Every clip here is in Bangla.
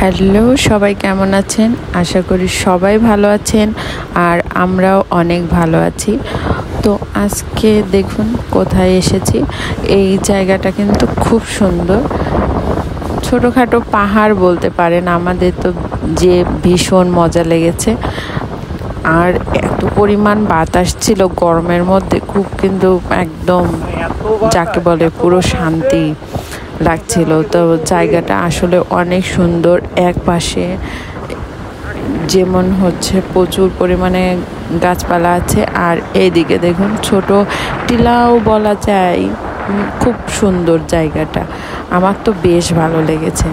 হ্যালো সবাই কেমন আছেন? আশা করি সবাই ভালো আছেন আর আমরাও অনেক ভালো আছি। তো আজকে দেখুন কোথায় এসেছি। এই জায়গাটা কিন্তু খুব সুন্দর, ছোটোখাটো পাহাড় বলতে পারেন। আমাদের তো যে ভীষণ মজা লেগেছে, আর এত পরিমাণ বাতাস ছিল গরমের মধ্যে, খুব কিন্তু একদম যাকে বলে পুরো শান্তি লাগছিল। তো জায়গাটা আসলে অনেক সুন্দর। এক পাশে যেমন হচ্ছে প্রচুর পরিমাণে গাছপালা আছে, আর এইদিকে দেখুন ছোট টিলাও বলা যায়। খুব সুন্দর জায়গাটা, আমার তো বেশ ভালো লেগেছে।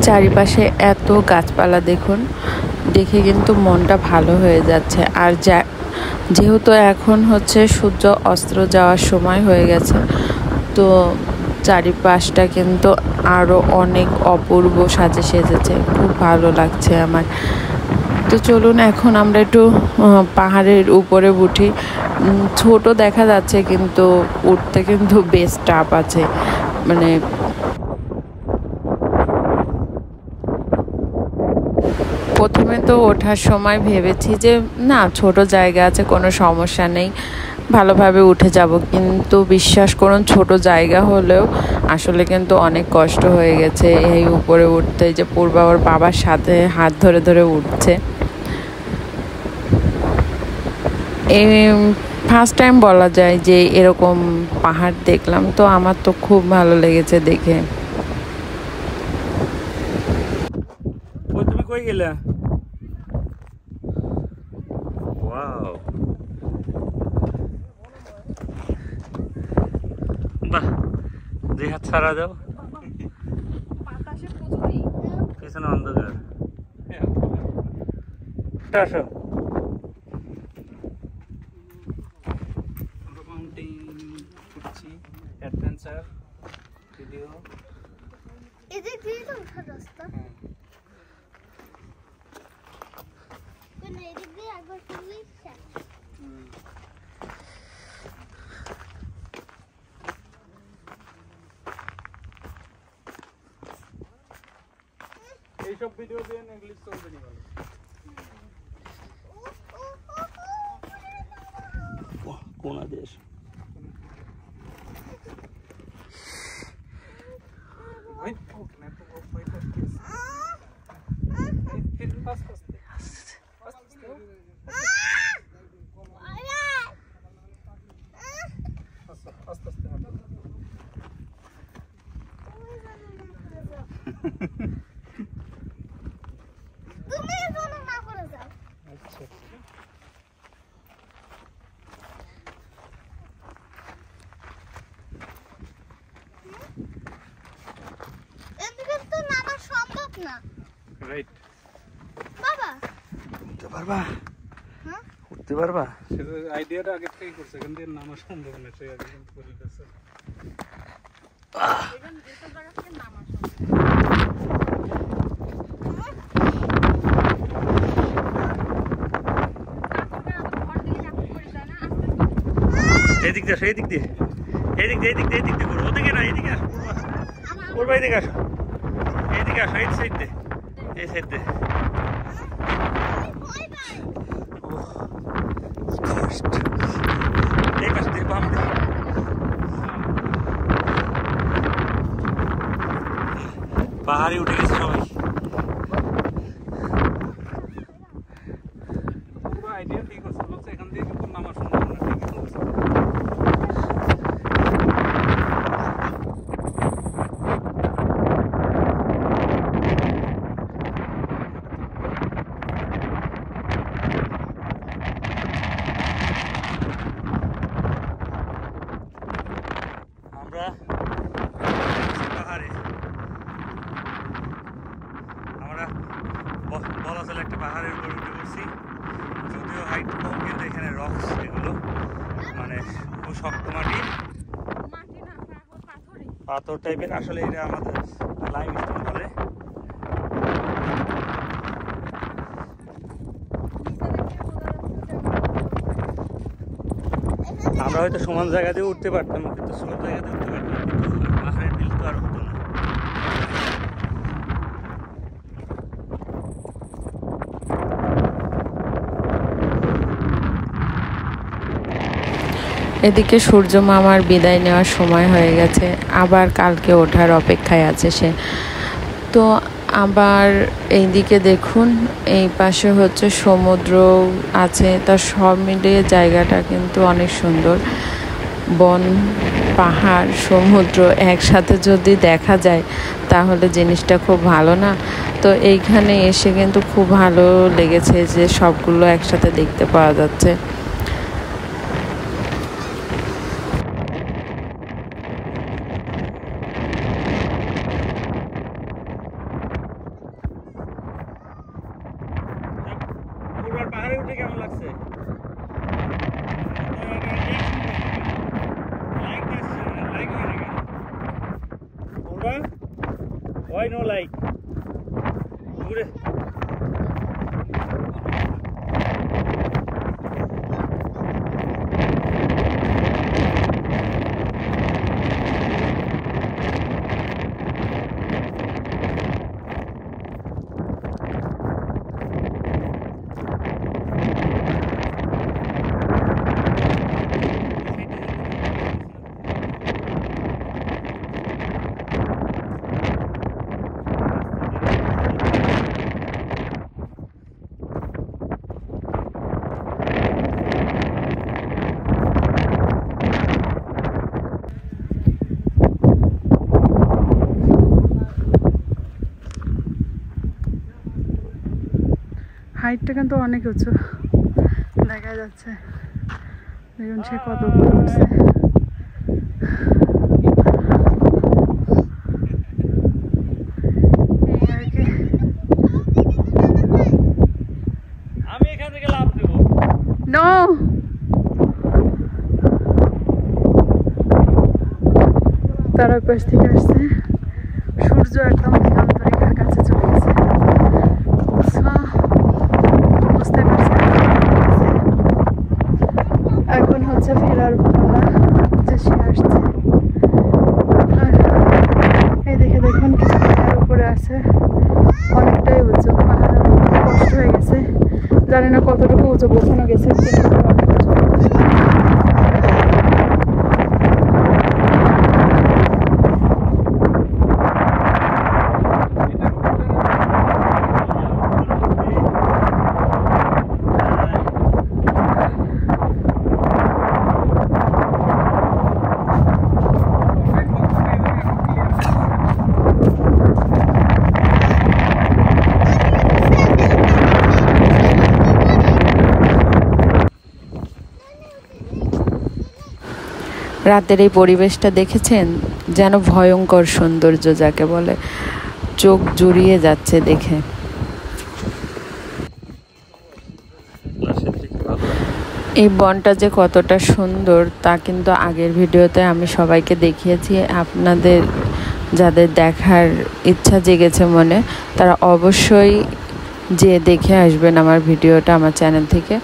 চারিপাশে এত গাছপালা দেখুন, দেখে কিন্তু মনটা ভালো হয়ে যাচ্ছে। আর যেহেতু এখন হচ্ছে সূর্য অস্ত যাওয়ার সময় হয়ে গেছে, তো চারিপাশটা কিন্তু আরও অনেক অপূর্ব সাজে সেজেছে। খুব ভালো লাগছে আমার। তো চলুন এখন আমরা একটু পাহাড়ের উপরে উঠি। ছোট দেখা যাচ্ছে কিন্তু উঠতে কিন্তু বেশ টাফ আছে। মানে প্রথমে তো ওঠার সময় ভেবেছি যে না, ছোট জায়গা আছে, কোনো সমস্যা নেই, ভালোভাবে উঠে যাব। কিন্তু বিশ্বাস করুন, ছোট জায়গা হলেও আসলে কিন্তু অনেক কষ্ট হয়ে গেছে এই উপরে উঠতে। যে পূর্বা ওর বাবার সাথে হাত ধরে ধরে উঠছে। এই ফার্স্ট টাইম বলা যায় যে এরকম পাহাড় দেখলাম, তো আমার তো খুব ভালো লেগেছে দেখে। তুমি কই গেলা? ওয়াও, বাহ, দুই হাত ছাড়া দাও। পিছনে অন্ধকার। আসো, অ্যাডভেঞ্চার ভিডিও। এদিক দিয়ে তো ওঠার রাস্তা। এদিক দিয়ে একবার চললেই শেষ। এইসব ভিডিও দিয়ে ইংলিশ চলবে নি ভালো। কোন দেশ? উঠতে পারবা? আইডিয়াটা আগে থেকেই করছে, এখান দিয়ে নামা সম্ভব না, সেই আগে কিন্তু করে দিচ্ছে। এদিক দিয়ে আসো, এদিক দিয়ে, এদিক দিয়ে, এদিক দিয়ে, এদিক দিয়ে করো। ওদিকে না, এদিকে আসো, পূর্বা এদিকে আসো, এদিকে আসো, এই সাইড দিয়ে, এই সাইড দিয়ে। এই পাশ দিয়ে বাম দিয়ে। পাহাড়ে উঠে গেছে সবাই। আইডিয়া ঠিক আছে, বলছে এখান দিয়ে কিন্তু নামার সম্ভব না, ঠিকই বলছে। আমরা পাহাড়ে, আমরা বলা চলে একটা পাহাড়ের উপর উঠে পড়ছি। যদিও হাইট কম, কিন্তু এখানে রক্স, এগুলো মানে খুব শক্ত মাটি, পাথর টাইপের। আসলে এটা আমাদের লাইমস্টোন বলে। আমরা হয়তো সমান জায়গা দিয়ে উঠতে পারতাম, কিন্তু ছোট জায়গা দিয়ে উঠতে পারতাম, কিন্তু পাহাড়ের বিল তো আর হতো না। এদিকে সূর্য মামার বিদায় নেওয়ার সময় হয়ে গেছে, আবার কালকে ওঠার অপেক্ষায় আছে সে। তো আবার এইদিকে দেখুন, এই পাশে হচ্ছে সমুদ্র আছে, তার সব মিলিয়ে জায়গাটা কিন্তু অনেক সুন্দর। বন, পাহাড়, সমুদ্র একসাথে যদি দেখা যায় তাহলে জিনিসটা খুব ভালো না? তো এইখানে এসে কিন্তু খুব ভালো লেগেছে যে সবগুলো একসাথে দেখতে পাওয়া যাচ্ছে। পাহাড়ে উঠে কেমন লাগছে? Why no like? হাইটটা কিন্তু অনেক উঁচু দেখা যাচ্ছে, দেখুন সে কত উপরে উঠছে। আমি এখান থেকে লাভ দেব। নো, তারা পাশ থেকে আসছে, সূর্য একদম দিগন্তরেখার কাছে চলে গেছে। বুঝতে পারছি এখন হচ্ছে ফেরার পালা, যে সে আসছে। এই দেখে দেখুন কিছু পাহাড়ের উপরে আছে, অনেকটাই উঁচু, পাহাড়ের কষ্ট হয়ে গেছে, জানি না কতটুকু উঁচু বোঝানো গেছে, কিন্তু অনেক উঁচু। রাতের এই পরিবেশটা দেখেছেন, যেন ভয়ঙ্কর সৌন্দর্য যাকে বলে, চোখ জুড়িয়ে যাচ্ছে দেখে। এই বনটা যে কতটা সুন্দর তা কিন্তু আগের ভিডিওতে আমি সবাইকে দেখিয়েছি। আপনাদের যাদের দেখার ইচ্ছা জেগেছে মনে, তারা অবশ্যই যে দেখে আসবেন আমার ভিডিওটা আমার চ্যানেল থেকে।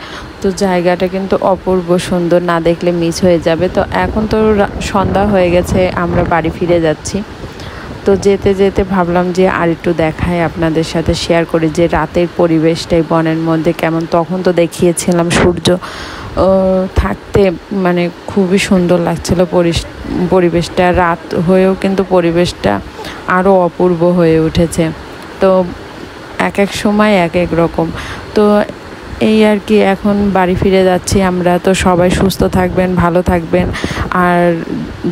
তো জায়গাটা কিন্তু অপূর্ব সুন্দর, না দেখলে মিস হয়ে যাবে। তো এখন তো সন্ধ্যা হয়ে গেছে, আমরা বাড়ি ফিরে যাচ্ছি। তো যেতে যেতে ভাবলাম যে আর একটু দেখাই, আপনাদের সাথে শেয়ার করি যে রাতের পরিবেশটাই বনের মধ্যে কেমন। তখন তো দেখিয়েছিলাম সূর্য থাকতে, মানে খুবই সুন্দর লাগছিল পরিবেশটা। রাত হয়েও কিন্তু পরিবেশটা আরও অপূর্ব হয়ে উঠেছে। তো এক এক সময় এক এক রকম। তো এই আর কি, এখন বাড়ি ফিরে যাচ্ছি আমরা। তো সবাই সুস্থ থাকবেন, ভালো থাকবেন। আর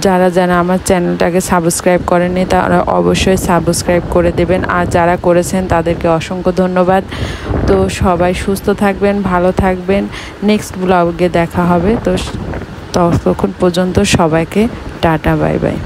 যারা যারা আমার চ্যানেলটাকে সাবস্ক্রাইব করেননি তারা অবশ্যই সাবস্ক্রাইব করে দেবেন, আর যারা করেছেন তাদেরকে অসংখ্য ধন্যবাদ। তো সবাই সুস্থ থাকবেন, ভালো থাকবেন। নেক্সট ব্লগে দেখা হবে। তো ততক্ষণ পর্যন্ত সবাইকে টাটা, বাই বাই।